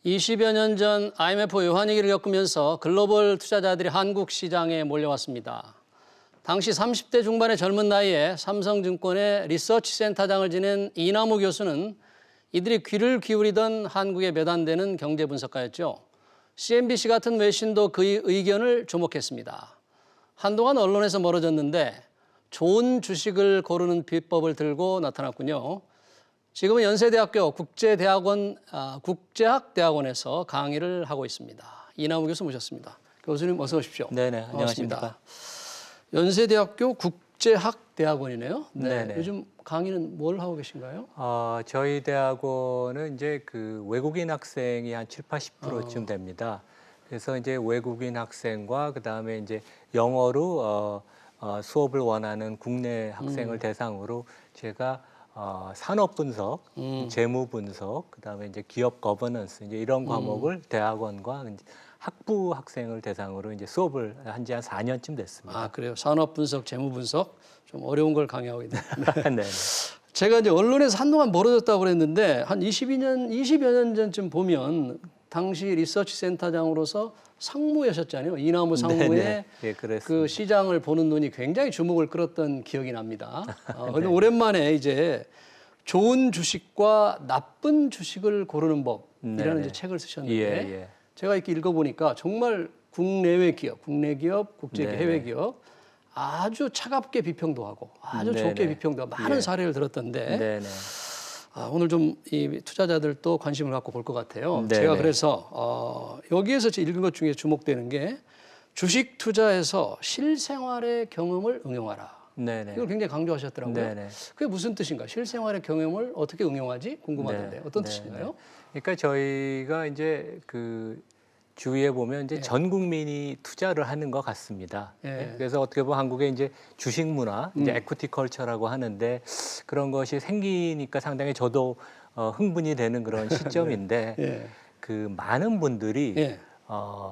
20여 년 전 IMF 외환위기를 겪으면서 글로벌 투자자들이 한국 시장에 몰려왔습니다. 당시 30대 중반의 젊은 나이에 삼성증권의 리서치 센터장을 지낸 이남우 교수는 이들이 귀를 기울이던 한국에 몇 안 되는 경제 분석가였죠. CNBC 같은 외신도 그의 의견을 주목했습니다. 한동안 언론에서 멀어졌는데 좋은 주식을 고르는 비법을 들고 나타났군요. 지금은 연세대학교 국제학대학원에서 강의를 하고 있습니다. 이남우 교수 모셨습니다. 교수님 어서 오십시오. 네네, 안녕하십니까. 연세대학교 국제학대학원이네요. 네. 네네. 요즘 강의는 뭘 하고 계신가요? 저희 대학원은 이제 그 외국인 학생이 한 7, 80%쯤 됩니다. 그래서 이제 외국인 학생과 그다음에 이제 영어로 수업을 원하는 국내 학생을 대상으로 제가 산업 분석, 재무 분석, 그다음에 이제 기업 거버넌스 이제 이런 과목을 대학원과 이제 학부 학생을 대상으로 이제 수업을 한 지 한 4년쯤 됐습니다. 아, 그래요. 산업 분석, 재무 분석 좀 어려운 걸 강의하고 있네요. 네. 제가 이제 언론에서 한동안 멀어졌다고 그랬는데 한 20여 년 전쯤 보면 당시 리서치 센터장으로서 상무였었잖아요. 이남우 상무의 예, 그 시장을 보는 눈이 굉장히 주목을 끌었던 기억이 납니다. 그런데 오랜만에 이제 좋은 주식과 나쁜 주식을 고르는 법이라는 이제 책을 쓰셨는데 제가 이렇게 읽어보니까 정말 국내외 기업, 국내 기업, 국제 해외 기업 아주 차갑게 비평도 하고 아주 좋게 비평도 하고 많은 사례를 들었던데 오늘 좀 이 투자자들도 관심을 갖고 볼 것 같아요. 제가 그래서 여기에서 읽은 것 중에 주목되는 게 주식 투자에서 실생활의 경험을 응용하라. 이걸 굉장히 강조하셨더라고요. 그게 무슨 뜻인가? 실생활의 경험을 어떻게 응용하지? 궁금하던데 어떤 뜻인가요? 그러니까 저희가 이제 그 주위에 보면 이제 전 국민이 투자를 하는 것 같습니다. 그래서 어떻게 보면 한국의 이제 주식 문화, 이제 에퀴티 컬처라고 하는데 그런 것이 생기니까 상당히 저도 흥분이 되는 그런 시점인데 그 많은 분들이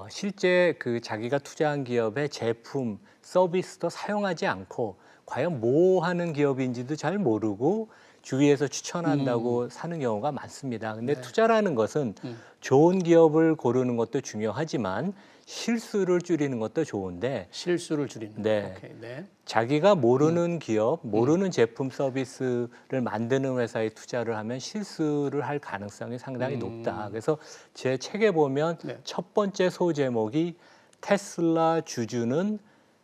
실제 그 자기가 투자한 기업의 제품, 서비스도 사용하지 않고 과연 뭐 하는 기업인지도 잘 모르고 주위에서 추천한다고 사는 경우가 많습니다. 근데 투자라는 것은 좋은 기업을 고르는 것도 중요하지만 실수를 줄이는 것도 좋은데 실수를 줄이는 자기가 모르는 기업, 모르는 제품 서비스를 만드는 회사에 투자를 하면 실수를 할 가능성이 상당히 높다. 그래서 제 책에 보면 첫 번째 소제목이 테슬라 주주는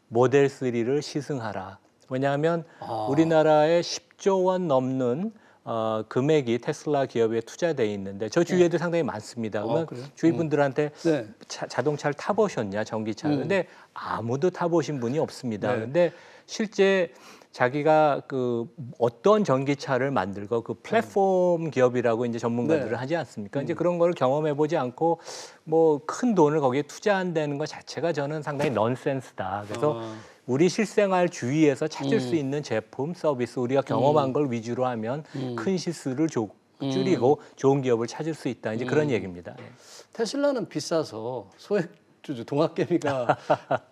모델 3를 시승하라. 왜냐하면 우리나라에 10조 원 넘는 금액이 테슬라 기업에 투자돼 있는데 저 주위에도 상당히 많습니다. 그러면 주위 분들한테 자동차를 타보셨냐, 전기차를. 근데 아무도 타보신 분이 없습니다. 근데 실제 자기가 그 어떤 전기차를 만들고 그 플랫폼 기업이라고 이제 전문가들은 하지 않습니까? 이제 그런 걸 경험해 보지 않고 뭐 큰 돈을 거기에 투자한다는 것 자체가 저는 상당히 넌센스다. 그래서 우리 실생활 주위에서 찾을 수 있는 제품, 서비스, 우리가 경험한 걸 위주로 하면 큰 실수를 줄이고 좋은 기업을 찾을 수 있다. 이제 그런 얘기입니다. 테슬라는 비싸서 소액주주, 동학개미가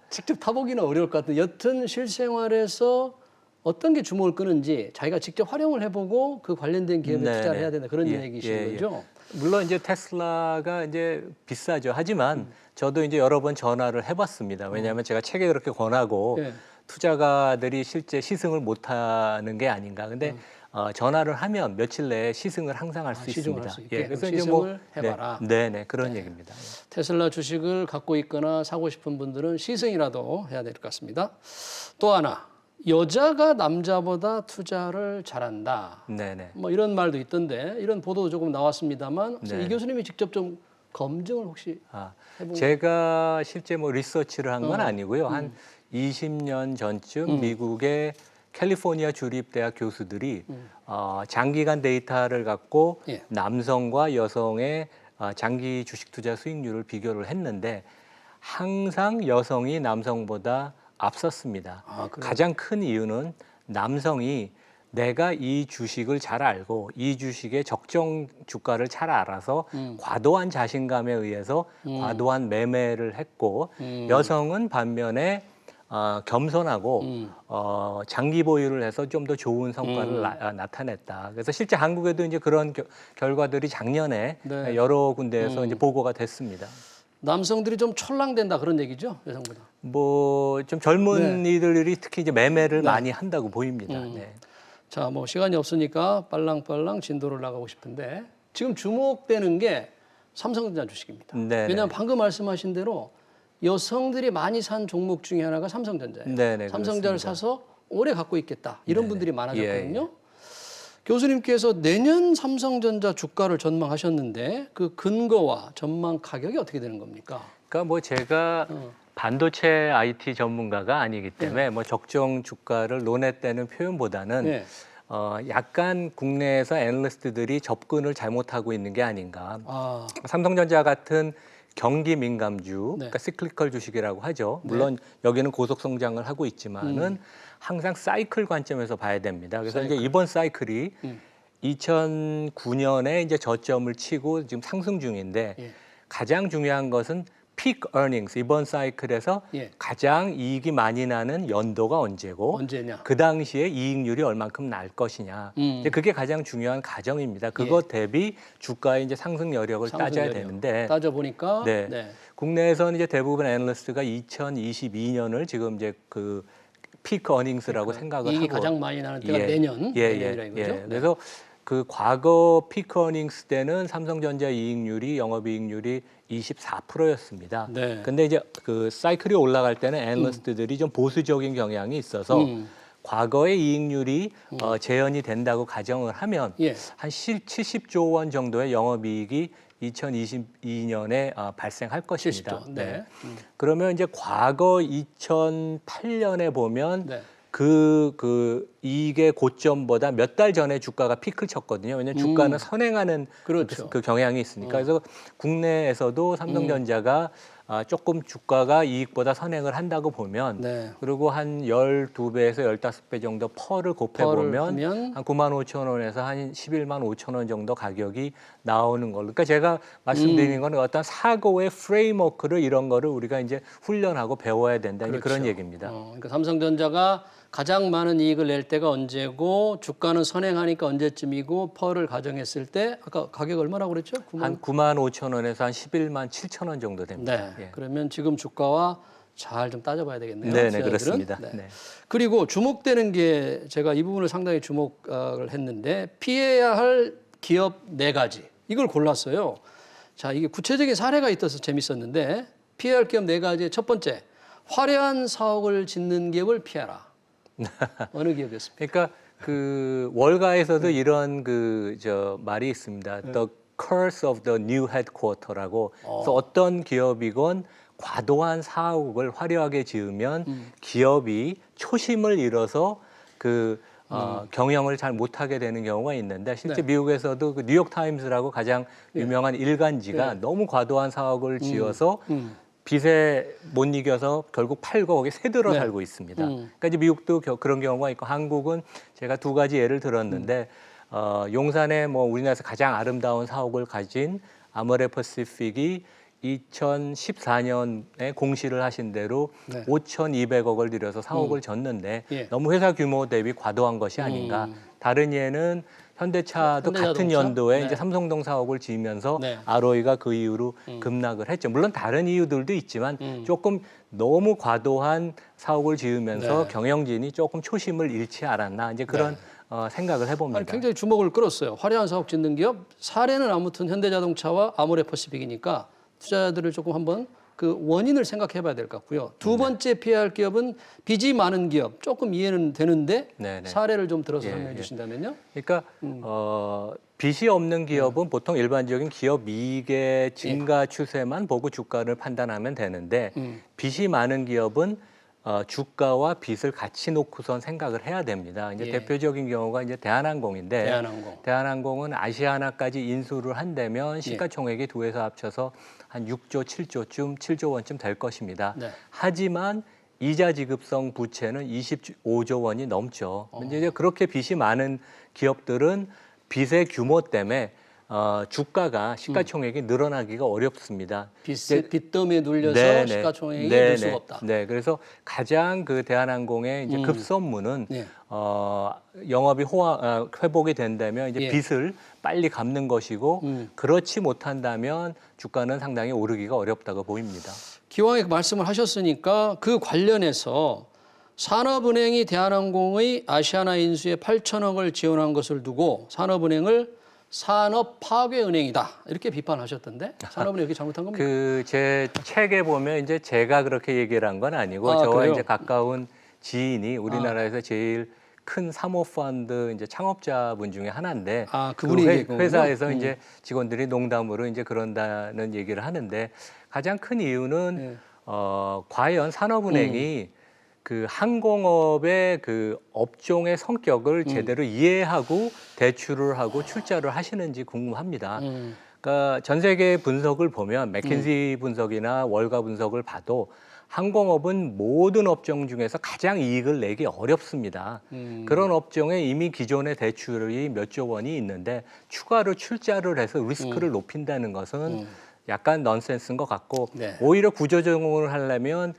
직접 타보기는 어려울 것 같은데 여튼 실생활에서 어떤 게 주목을 끄는지 자기가 직접 활용을 해보고 그 관련된 기업에 투자를 해야 된다. 그런 얘기신 거죠? 물론 이제 테슬라가 이제 비싸죠. 하지만 저도 이제 여러 번 전화를 해봤습니다. 왜냐하면 제가 책에 그렇게 권하고 투자가들이 실제 시승을 못하는 게 아닌가. 근데 전화를 하면 며칠 내에 시승을 항상 할 수 있습니다. 그래서 이제 뭐 해봐라. 그런 얘기입니다. 테슬라 주식을 갖고 있거나 사고 싶은 분들은 시승이라도 해야 될 것 같습니다. 또 하나. 여자가 남자보다 투자를 잘한다. 뭐 이런 말도 있던데 이런 보도도 조금 나왔습니다만 이 교수님이 직접 좀 검증을 혹시 해본 제가 실제 뭐 리서치를 한 건 아니고요. 한 20년 전쯤 미국의 캘리포니아 주립대학 교수들이 장기간 데이터를 갖고 남성과 여성의 장기 주식 투자 수익률을 비교를 했는데 항상 여성이 남성보다 앞섰습니다. 가장 큰 이유는 남성이 내가 이 주식을 잘 알고 이 주식의 적정 주가를 잘 알아서 과도한 자신감에 의해서 과도한 매매를 했고 여성은 반면에 겸손하고 장기 보유를 해서 좀 더 좋은 성과를 나타냈다. 그래서 실제 한국에도 이제 그런 결과들이 작년에 네. 여러 군데에서 이제 보고가 됐습니다. 남성들이 좀 촐랑된다 그런 얘기죠, 여성보다. 뭐 좀 젊은이들이 특히 이제 매매를 많이 한다고 보입니다. 네. 자, 뭐 시간이 없으니까 빨랑빨랑 진도를 나가고 싶은데 지금 주목되는 게 삼성전자 주식입니다. 네네. 왜냐하면 방금 말씀하신 대로 여성들이 많이 산 종목 중에 하나가 삼성전자예요. 네네, 삼성전자를 그렇습니다. 사서 오래 갖고 있겠다 이런 분들이 많아졌거든요. 예. 교수님께서 내년 삼성전자 주가를 전망하셨는데 그 근거와 전망 가격이 어떻게 되는 겁니까? 그러니까 뭐 제가 반도체 IT 전문가가 아니기 때문에 뭐 적정 주가를 논했다는 표현보다는 네. 약간 국내에서 애널리스트들이 접근을 잘못하고 있는 게 아닌가. 아, 삼성전자 같은 경기 민감주, 네. 그러니까 시클리컬 주식이라고 하죠. 물론 여기는 고속 성장을 하고 있지만은 항상 사이클 관점에서 봐야 됩니다. 그래서 이제 이번 사이클이 2009년에 이제 저점을 치고 지금 상승 중인데 예. 가장 중요한 것은 peak earnings 이번 사이클에서 예. 가장 이익이 많이 나는 연도가 언제고 언제냐? 그 당시에 이익률이 얼만큼 날 것이냐. 이제 그게 가장 중요한 가정입니다. 그것 대비 주가의 이제 상승 여력을 따져야 되는데 따져 보니까 네. 국내에서는 이제 대부분 애널리스트가 2022년을 지금 이제 그 피크 어닝스라고 생각을 이익이 하고 가장 많이 나는 때가 내년이라 이거죠. 네. 그래서 그 과거 피크 어닝스 때는 삼성전자 이익률이 영업이익률이 24%였습니다. 네. 근데 이제 그 사이클이 올라갈 때는 애널리스트들이 좀 보수적인 경향이 있어서 과거의 이익률이 재현이 된다고 가정을 하면 예. 한 70조 원 정도의 영업이익이 2022년에 발생할 것입니다. 70조. 네. 그러면 이제 과거 2008년에 보면 네. 그 이익의 고점보다 몇 달 전에 주가가 피크를 쳤거든요. 왜냐하면 주가는 선행하는 그렇죠. 그 경향이 있으니까. 그래서 국내에서도 삼성전자가 조금 주가가 이익보다 선행을 한다고 보면 네. 그리고 한 12배에서 15배 정도 펄을 곱해보면 한 9만 5천 원에서 한 11만 5천 원 정도 가격이 나오는 걸로. 그러니까 제가 말씀드리는 건 어떤 사고의 프레임워크를 이런 거를 우리가 이제 훈련하고 배워야 된다. 그렇죠. 그런 얘기입니다. 그러니까 삼성전자가 가장 많은 이익을 낼 때가 언제고 주가는 선행하니까 언제쯤이고 펄을 가정했을 때 아까 가격 얼마라고 그랬죠? 한 9만 5천 원에서 한 11만 7천 원 정도 됩니다. 네. 그러면 지금 주가와 잘 좀 따져봐야 되겠네요. 네, 투자자들은. 그렇습니다. 네. 네. 그리고 주목되는 게 제가 이 부분을 상당히 주목을 했는데 피해야 할 기업 4가지 이걸 골랐어요. 자, 이게 구체적인 사례가 있어서 재밌었는데 피해야 할 기업 4가지의 첫 번째, 화려한 사옥을 짓는 기업을 피하라. 어느 기업이었습니까? 그러니까 그 월가에서도 이런 그 말이 있습니다. The curse of the new headquarter라고. 그래서 어떤 기업이건 과도한 사옥을 화려하게 지으면 기업이 초심을 잃어서 그 경영을 잘 못하게 되는 경우가 있는데 실제 미국에서도 그 뉴욕 타임스라고 가장 유명한 일간지가 너무 과도한 사옥을 지어서 빚에 못 이겨서 결국 팔고 거기에 새들어 살고 있습니다. 그러니까 이제 미국도 그런 경우가 있고 한국은 제가 2가지 예를 들었는데 용산에 뭐 우리나라에서 가장 아름다운 사옥을 가진 아모레퍼시픽이 2014년에 공시를 하신 대로 5,200억을 들여서 사옥을 졌는데 너무 회사 규모 대비 과도한 것이 아닌가. 다른 예는 현대차도 같은 연도에 이제 삼성동 사옥을 지으면서 ROE가 그 이후로 급락을 했죠. 물론 다른 이유들도 있지만 조금 너무 과도한 사옥을 지으면서 경영진이 조금 초심을 잃지 않았나 이제 그런 생각을 해봅니다. 아니, 굉장히 주목을 끌었어요. 화려한 사옥 짓는 기업 사례는 아무튼 현대자동차와 아모레퍼시픽이니까 투자자들을 조금 한번 그 원인을 생각해봐야 될 것 같고요. 두 번째 피해야 할 기업은 빚이 많은 기업. 조금 이해는 되는데 사례를 좀 들어서 설명해 주신다면요. 그러니까 빚이 없는 기업은 보통 일반적인 기업 이익의 증가 추세만 보고 주가를 판단하면 되는데 빚이 많은 기업은 주가와 빚을 같이 놓고선 생각을 해야 됩니다. 이제 대표적인 경우가 이제 대한항공인데 대한항공은 아시아나까지 인수를 한다면 시가총액이 두 회사 합쳐서 한 6조, 7조쯤, 7조 원쯤 될 것입니다. 하지만 이자 지급성 부채는 25조 원이 넘죠. 이제 그렇게 빚이 많은 기업들은 빚의 규모 때문에 주가가 시가총액이 늘어나기가 어렵습니다. 빚더미에 눌려서 네네. 시가총액이 네네. 늘 수가 없다. 네, 그래서 가장 그 대한항공의 이제 급선무는 네. 영업이 회복이 된다면 이제 예. 빚을 빨리 갚는 것이고 그렇지 못한다면 주가는 상당히 오르기가 어렵다고 보입니다. 기왕에 말씀을 하셨으니까 그 관련해서 산업은행이 대한항공의 아시아나 인수에 8천억을 지원한 것을 두고 산업은행을 산업파괴은행이다 이렇게 비판하셨던데 산업은행 이렇게 잘못한 겁니까? 그 제 책에 보면 이제 제가 그렇게 얘기를 한 건 아니고 저와 그래요? 이제 가까운 지인이 우리나라에서 제일 큰 사모펀드 이제 창업자분 중에 하나인데 그분이 그 얘기한 회사에서 거군요? 이제 직원들이 농담으로 이제 그런다는 얘기를 하는데 가장 큰 이유는 네. 과연 산업은행이 그 항공업의 그 업종의 성격을 제대로 이해하고 대출을 하고 출자를 하시는지 궁금합니다. 그러니까 전 세계 분석을 보면 맥킨지 분석이나 월가 분석을 봐도 항공업은 모든 업종 중에서 가장 이익을 내기 어렵습니다. 그런 업종에 이미 기존의 대출이 몇 조 원이 있는데 추가로 출자를 해서 리스크를 높인다는 것은 약간 넌센스인 것 같고 네. 오히려 구조조정을 하려면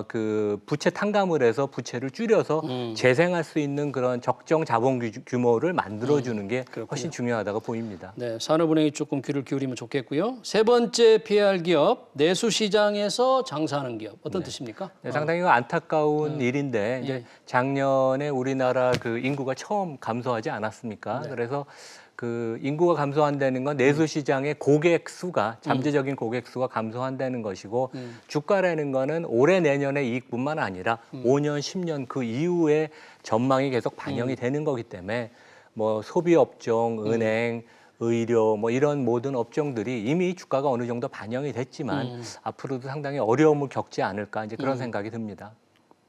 그 부채 탕감을 해서 부채를 줄여서 재생할 수 있는 그런 적정 자본 규모를 만들어주는 게 훨씬 중요하다고 보입니다. 네, 산업은행이 조금 귀를 기울이면 좋겠고요. 세 번째 피해야 할 기업, 내수시장에서 장사하는 기업. 어떤 뜻입니까? 네, 상당히 안타까운 일인데 이제 작년에 우리나라 그 인구가 처음 감소하지 않았습니까? 그래서 그 인구가 감소한다는 건 내수 시장의 고객 수가 잠재적인 고객 수가 감소한다는 것이고 주가라는 거는 올해 내년의 이익뿐만 아니라 5년, 10년 그 이후에 전망이 계속 반영이 되는 거기 때문에 뭐 소비 업종, 은행, 의료 뭐 이런 모든 업종들이 이미 주가가 어느 정도 반영이 됐지만 앞으로도 상당히 어려움을 겪지 않을까 이제 그런 생각이 듭니다.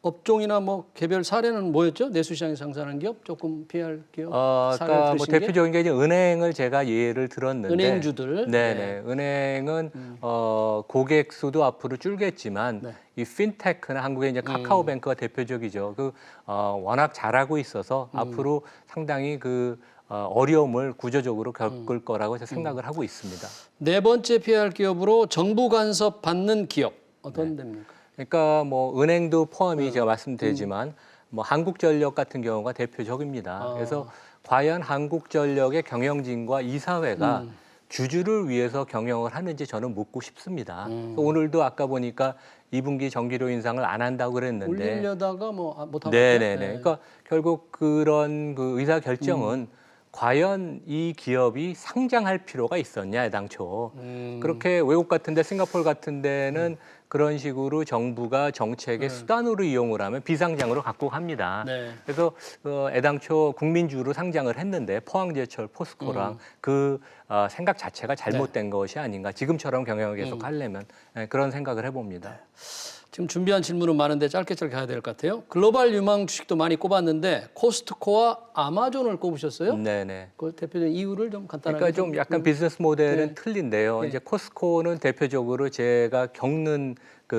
업종이나 뭐 개별 사례는 뭐였죠? 내수시장에서 장사하는 기업 조금 피할 기업 사례를 그러니까 뭐 들으신 게? 대표적인 게 이제 은행을 제가 예를 들었는데, 은행주들. 네네, 은행은 고객 수도 앞으로 줄겠지만 네. 이 핀테크나 한국의 이제 카카오뱅크가 대표적이죠. 그 워낙 잘하고 있어서 앞으로 상당히 그 어려움을 구조적으로 겪을 거라고 제가 생각을 하고 있습니다. 네 번째 피할 기업으로 정부 간섭 받는 기업 어떤 데입니까? 그러니까 뭐 은행도 포함이 제가 말씀드리지만 뭐 한국전력 같은 경우가 대표적입니다. 그래서 과연 한국전력의 경영진과 이사회가 주주를 위해서 경영을 하는지 저는 묻고 싶습니다. 오늘도 아까 보니까 2분기 전기료 인상을 안 한다고 그랬는데 올리려다가 뭐 못하고 네네네. 그러니까 결국 그런 그 의사 결정은 과연 이 기업이 상장할 필요가 있었냐, 애당초. 그렇게 외국 같은데 싱가포르 같은 데는 그런 식으로 정부가 정책의 수단으로 이용을 하면 비상장으로 갖고 갑니다. 네. 그래서 애당초 국민주로 상장을 했는데 포항제철, 포스코랑 그 생각 자체가 잘못된 것이 아닌가. 지금처럼 경영을 계속 하려면 그런 생각을 해봅니다. 지금 준비한 질문은 많은데 짧게 가야 될 것 같아요. 글로벌 유망 주식도 많이 꼽았는데 코스트코와 아마존을 꼽으셨어요? 네네. 그 대표적인 이유를 좀 간단하게. 그러니까 좀 약간 비즈니스 모델은 네. 틀린데요. 네. 이제 코스트코는 대표적으로 제가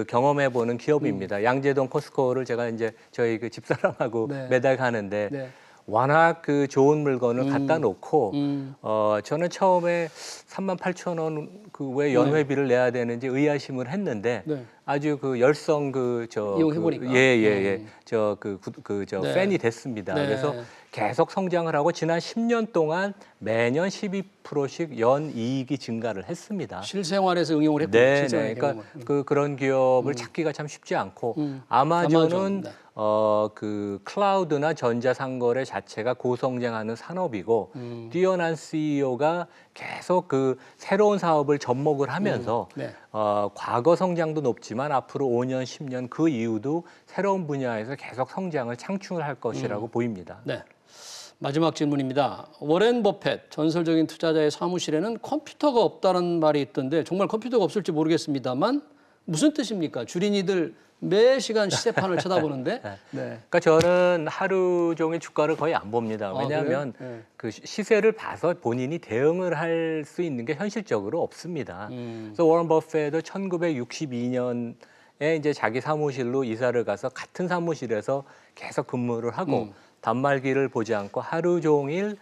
경험해 보는 기업입니다. 양재동 코스트코를 제가 이제 저희 그 집사람하고 네. 매달 가는데 네. 워낙 그 좋은 물건을 갖다 놓고 저는 처음에 38,000원 그 왜 연회비를 내야 되는지 의아심을 했는데 네. 아주 그 열성 이용해 보니까. 예예예 네. 팬이 됐습니다. 네. 그래서 계속 성장을 하고 지난 10년 동안 매년 12%씩 연 이익이 증가를 했습니다. 실생활에서 응용을 했군요. 네, 실생활의 그러니까 경험을. 그런 기업을 찾기가 참 쉽지 않고 아마존, 아마존은 네. 그 클라우드나 전자상거래 자체가 고성장하는 산업이고 뛰어난 CEO가 계속 그 새로운 사업을 접목을 하면서 네. 과거 성장도 높지만 앞으로 5년, 10년 그 이후도 새로운 분야에서 계속 성장을 창출을 할 것이라고 보입니다. 네. 마지막 질문입니다. 워렌 버핏 전설적인 투자자의 사무실에는 컴퓨터가 없다는 말이 있던데 정말 컴퓨터가 없을지 모르겠습니다만 무슨 뜻입니까? 주린이들 매 시간 시세판을 쳐다보는데. 네. 그러니까 저는 하루 종일 주가를 거의 안 봅니다. 왜냐하면 그래요? 네. 그 시세를 봐서 본인이 대응을 할 수 있는 게 현실적으로 없습니다. 그래서 워런 버핏도 1962년에 이제 자기 사무실로 이사를 가서 같은 사무실에서 계속 근무를 하고 단말기를 보지 않고 하루 종일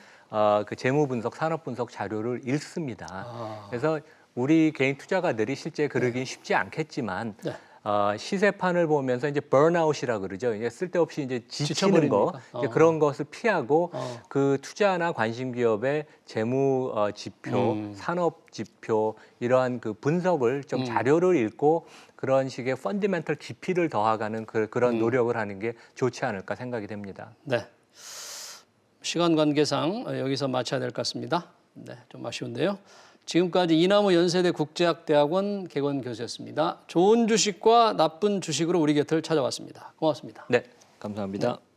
그 재무 분석, 산업 분석 자료를 읽습니다. 그래서 우리 개인 투자가들이 실제 그러긴 쉽지 않겠지만 네. 시세판을 보면서 이제 번아웃이라 그러죠. 이제 쓸데없이 이제 지치는 거 이제 지쳐버리니까. 그런 것을 피하고 그 투자나 관심 기업의 재무 지표, 산업 지표 이러한 그 분석을 좀 자료를 읽고 그런 식의 펀디멘털 깊이를 더하가는 그런 노력을 하는 게 좋지 않을까 생각이 됩니다. 네. 시간 관계상 여기서 마쳐야 될 것 같습니다. 네, 좀 아쉬운데요. 지금까지 이남우 연세대 국제학대학원 개건 교수였습니다. 좋은 주식과 나쁜 주식으로 우리 곁을 찾아왔습니다. 고맙습니다. 네, 감사합니다. 네.